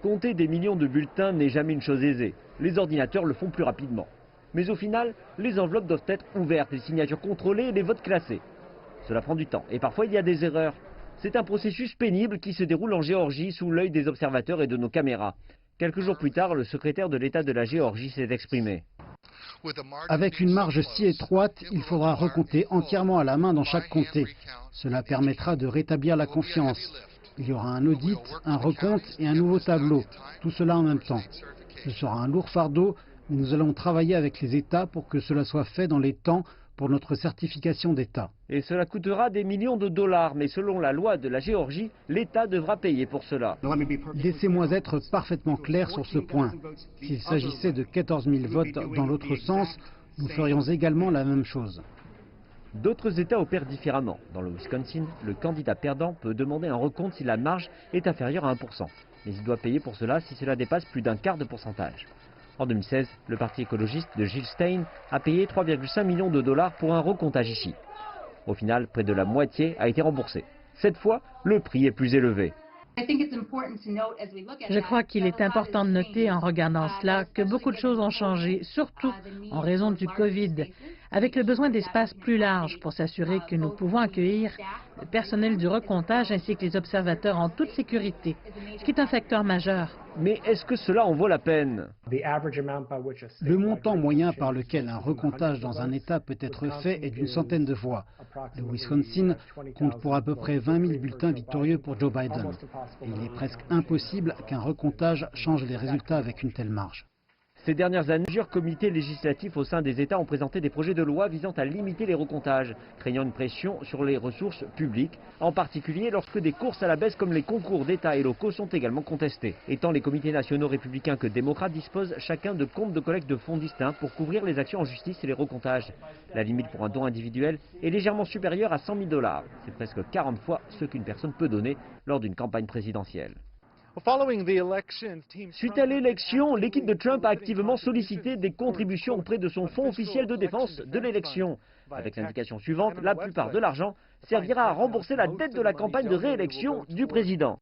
Compter des millions de bulletins n'est jamais une chose aisée. Les ordinateurs le font plus rapidement. Mais au final, les enveloppes doivent être ouvertes, les signatures contrôlées et les votes classés. Cela prend du temps et parfois il y a des erreurs. C'est un processus pénible qui se déroule en Géorgie sous l'œil des observateurs et de nos caméras. Quelques jours plus tard, le secrétaire de l'État de la Géorgie s'est exprimé. Avec une marge si étroite, il faudra recompter entièrement à la main dans chaque comté. Cela permettra de rétablir la confiance. Il y aura un audit, un recompte et un nouveau tableau, tout cela en même temps. Ce sera un lourd fardeau, mais nous allons travailler avec les États pour que cela soit fait dans les temps pour notre certification d'État. Et cela coûtera des millions de dollars, mais selon la loi de la Géorgie, l'État devra payer pour cela. Laissez-moi être parfaitement clair sur ce point. S'il s'agissait de 14 000 votes dans l'autre sens, nous ferions également la même chose. D'autres États opèrent différemment. Dans le Wisconsin, le candidat perdant peut demander un recompte si la marge est inférieure à 1%. Mais il doit payer pour cela si cela dépasse plus d'un quart de pourcentage. En 2016, le parti écologiste de Jill Stein a payé 3,5 millions de dollars pour un recomptage ici. Au final, près de la moitié a été remboursée. Cette fois, le prix est plus élevé. Je crois qu'il est important de noter, en regardant cela, que beaucoup de choses ont changé, surtout en raison du Covid, avec le besoin d'espaces plus larges pour s'assurer que nous pouvons accueillir le personnel du recomptage ainsi que les observateurs en toute sécurité, ce qui est un facteur majeur. Mais est-ce que cela en vaut la peine? Le montant moyen par lequel un recomptage dans un État peut être fait est d'une centaine de voix. Le Wisconsin compte pour à peu près 20 000 bulletins victorieux pour Joe Biden. Et il est presque impossible qu'un recomptage change les résultats avec une telle marge. Ces dernières années, plusieurs comités législatifs au sein des États ont présenté des projets de loi visant à limiter les recomptages, créant une pression sur les ressources publiques, en particulier lorsque des courses à la baisse comme les concours d'État et locaux sont également contestés. Et tant les comités nationaux républicains que démocrates disposent chacun de comptes de collecte de fonds distincts pour couvrir les actions en justice et les recomptages. La limite pour un don individuel est légèrement supérieure à 100 000 $. C'est presque 40 fois ce qu'une personne peut donner lors d'une campagne présidentielle. Suite à l'élection, l'équipe de Trump a activement sollicité des contributions auprès de son fonds officiel de défense de l'élection. Avec l'indication suivante, la plupart de l'argent servira à rembourser la dette de la campagne de réélection du président.